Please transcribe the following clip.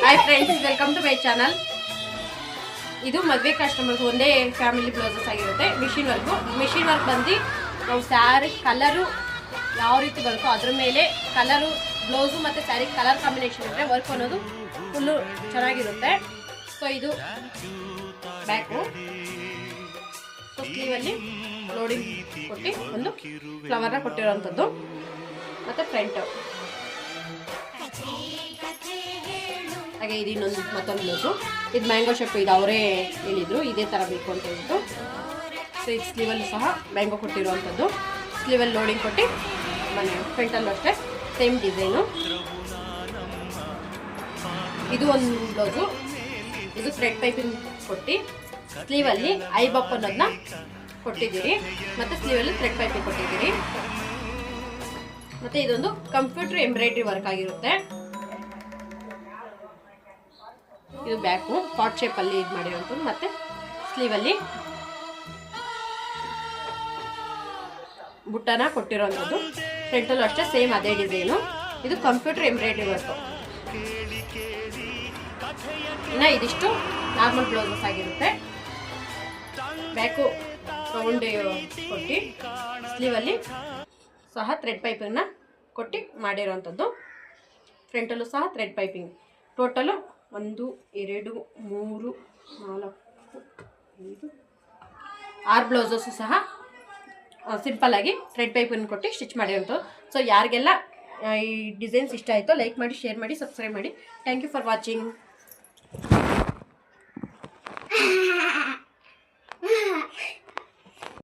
Hi friends, welcome to my channel. ಇದು ಮದುವೆ customers ಒಂದೇ ಫ್ಯಾಮಿಲಿ ಬ್ಲೌಸಸ್ ಆಗಿರುತ್ತೆ. ಮಿಷಿನ್ ವರ್ಕ್ ಬಂದು ನಾವು ಸ್ಯಾರಿ ಕಲರು ಯಾವ ರೀತಿ ಬರುತ್ತೋ ಅದ್ರ ಮೇಲೆ ಕಲರು ಬ್ಲೌಸು ಮತ್ತು ಸ್ಯಾರಿ ಕಲರ್ ಕಾಂಬಿನೇಷನ್ ಇದ್ದರೆ ವರ್ಕ್ ಅನ್ನೋದು ಫುಲ್ಲು ಚೆನ್ನಾಗಿರುತ್ತೆ. ಸೊ ಇದು ಬ್ಯಾಕು, ಸೊ ಸ್ಲೀವಲ್ಲಿ ಲೋಡಿಂಗ್ ಕೊಟ್ಟು ಒಂದು ಫ್ಲವರ್ನ ಕೊಟ್ಟಿರೋವಂಥದ್ದು, ಮತ್ತು ಫ್ರಂಟು ಹಾಗೆ ಇದು ಇನ್ನೊಂದು ಮತ್ತೊಂದು ಬ್ಲೌಸು. ಇದು ಮ್ಯಾಂಗೋ ಶೇಪ್, ಇದು ಅವರೇ ಹೇಳಿದರು ಇದೇ ಥರ ಬೇಕು ಅಂತ ಹೇಳ್ಬಿಟ್ಟು. ಸೊ ಇದು ಸ್ಲೀವಲ್ಲೂ ಸಹ ಮ್ಯಾಂಗೋ ಕೊಟ್ಟಿರುವಂಥದ್ದು, ಸ್ಲೀವಲ್ಲಿ ಲೋಡಿಂಗ್ ಕೊಟ್ಟು ಮನೆ ಫ್ರಂಟಲ್ಲೂ ಅಷ್ಟೇ ಸೇಮ್ ಡಿಸೈನು. ಇದು ಒಂದು ಬ್ಲೌಸು, ಇದು ಥ್ರೆಡ್ ಪೈಪಿಂಗ್ ಕೊಟ್ಟು ಸ್ಲೀವಲ್ಲಿ ಐ ಬಪ್ ಅನ್ನೋದನ್ನ ಕೊಟ್ಟಿದ್ದೀರಿ, ಮತ್ತು ಸ್ಲೀವಲ್ಲಿ ಥ್ರೆಡ್ ಪೈಪಿಂಗ್ ಕೊಟ್ಟಿದ್ದೀರಿ. ಮತ್ತು ಇದೊಂದು ಕಂಪ್ಯೂಟರ್ ಎಂಬ್ರಾಯ್ಡ್ರಿ ವರ್ಕ್ ಆಗಿರುತ್ತೆ. ಇದು ಬ್ಯಾಕು ಪಾಟ್ ಶೇಪಲ್ಲಿ ಇದು ಮಾಡಿರೋಂಥದ್ದು, ಮತ್ತು ಸ್ಲೀವಲ್ಲಿ ಬುಟ್ಟನ ಕೊಟ್ಟಿರೋಂಥದ್ದು. ಫ್ರಂಟಲ್ಲೂ ಅಷ್ಟೇ ಸೇಮ್ ಅದೇ ಡಿಸೈನು. ಇದು ಕಂಪ್ಯೂಟರ್ ಎಂಬ್ರಾಯ್ಡ್ರಿ ವರ್ಕು. ಇನ್ನು ಇದಿಷ್ಟು ನಾರ್ಮಲ್ ಬ್ಲೌಸಸ್ ಆಗಿರುತ್ತೆ. ಬ್ಯಾಕು ರೌಂಡ್ ಕೊಟ್ಟು ಸ್ಲೀವಲ್ಲಿ ಸಹ ಥ್ರೆಡ್ ಪೈಪಿಂಗ್ನ ಕೊಟ್ಟು ಮಾಡಿರೋವಂಥದ್ದು. ಫ್ರಂಟಲ್ಲೂ ಸಹ ಥ್ರೆಡ್ ಪೈಪಿಂಗ್. ಟೋಟಲು 1 2 3 4 5 6 ಬ್ಲೌಸಸ್ಸು ಸಹ ಸಿಂಪಲ್ಲಾಗಿ ಥ್ರೆಡ್ ಪೈಪನ್ನು ಕೊಟ್ಟು ಸ್ಟಿಚ್ ಮಾಡಿರೋಂಥದ್ದು. ಸೊ ಯಾರಿಗೆಲ್ಲ ಈ ಡಿಸೈನ್ಸ್ ಇಷ್ಟ ಆಯಿತೋ ಲೈಕ್ ಮಾಡಿ, ಶೇರ್ ಮಾಡಿ, ಸಬ್ಸ್ಕ್ರೈಬ್ ಮಾಡಿ. Thank you for watching.